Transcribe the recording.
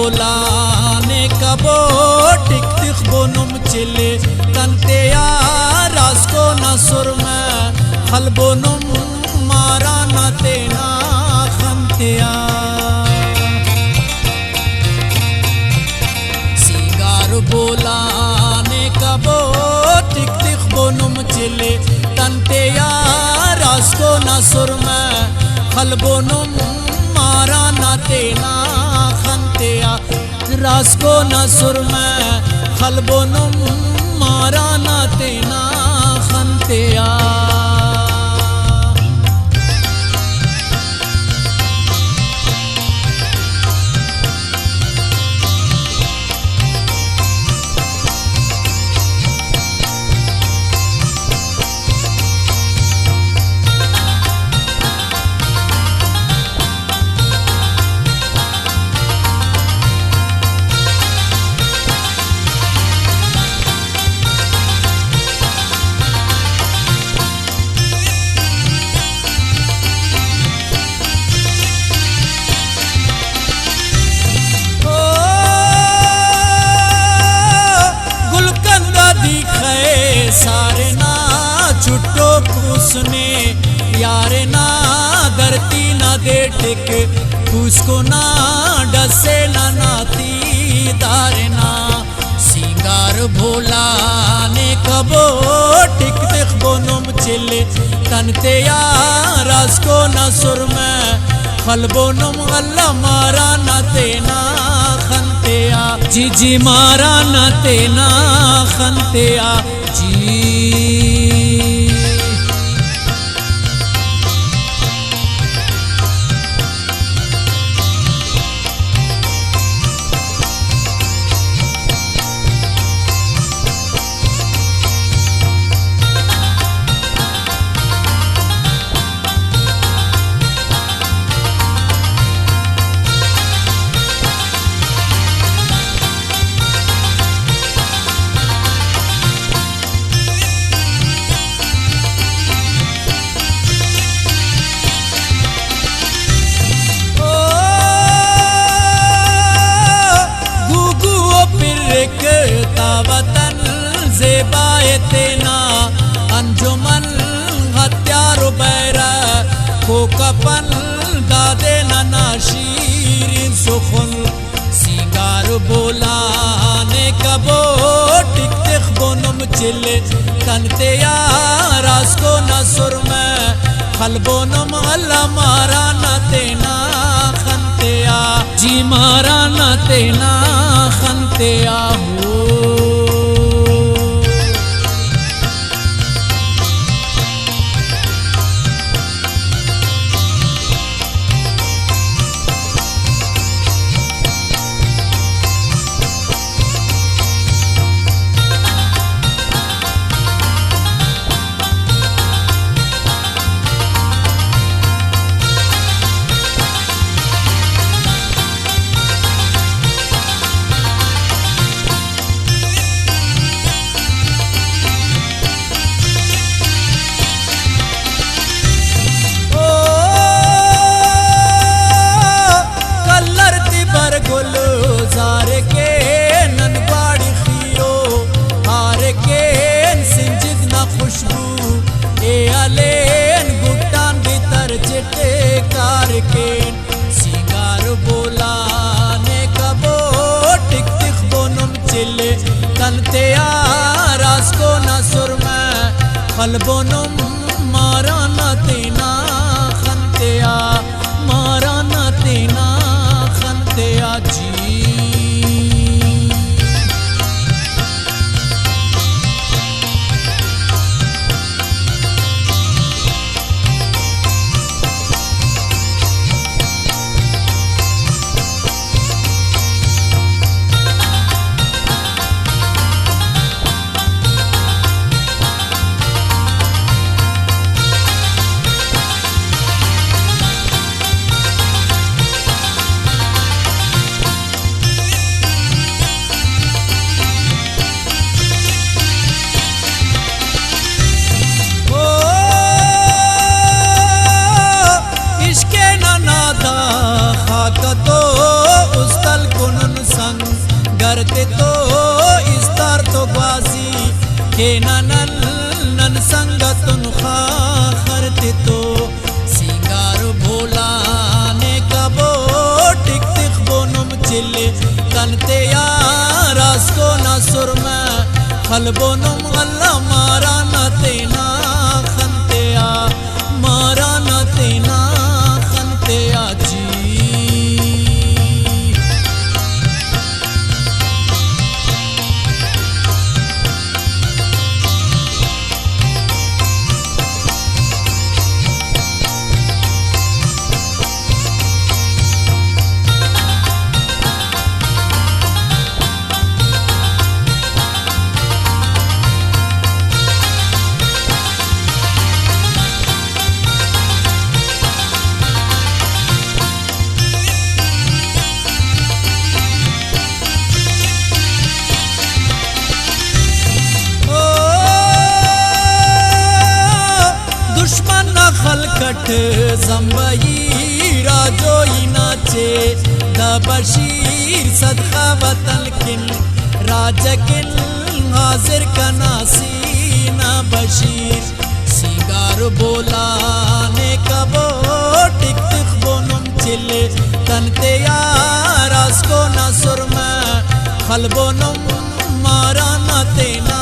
बोला ने कबो टिक टिक बोनुम चिले तंते यारास को न सुर में खल बोनुम मारा न तेना खंतिया सिंगार बोला ने कबो टिक टिक बोनुम चिले तंते यारास को न सुर में खल बोनुम मारा न तेना खंतिया रास को न सुर में खलबोनुम मारा न तेना खंतिया सारे ना छुट्टो कुसने यारे ना धरती ना दे टिक उसको ना डसे ना नाती दारे ना सिंगार भोला ने कबो टिक टिक बोनुम चिले तनते यारास को न सुर में खल बोनुम अल्लाह मारा न तेना खंतिया जी जी मारा न तेना खंतिया जी वतन ज़ेबाए तेना अंजुमन हत्यारो बैरा को कपन दादे नना शीरीन सुखुन सिंगार बोला ने कबो टिक टिक बोनुम चिले तनते यारास को न सुर में खल बोनुम अल्लाह मारा न तेना खंतिया जी मारा न तेना खंतिया हो सिंगार बोला ने कबो टिक टिक बोनुम चिले तनते यारास को न सुर में खल बोनुम मारा न तेना खंतिया मारा न तेना खंतिया जी नन नन संगतुन खरते तो सिंगार भोला ने कबो टिक तिक बोनुम चिल्ले तनते यारास को न सुर में खल बोनुम अल्लाह मारा न तेना खनते आ मारा न तेना खनते आ जी। खलकट जम्बई राजोई नाचे द बशीर सदका वतन किन राजकिन हाजिर का नासीना बशीर सिंगार बोला ने कबो टिक तिक बोनुम चिल्ले तनते यारास को न सुर में खल बोनुम मारा न तेना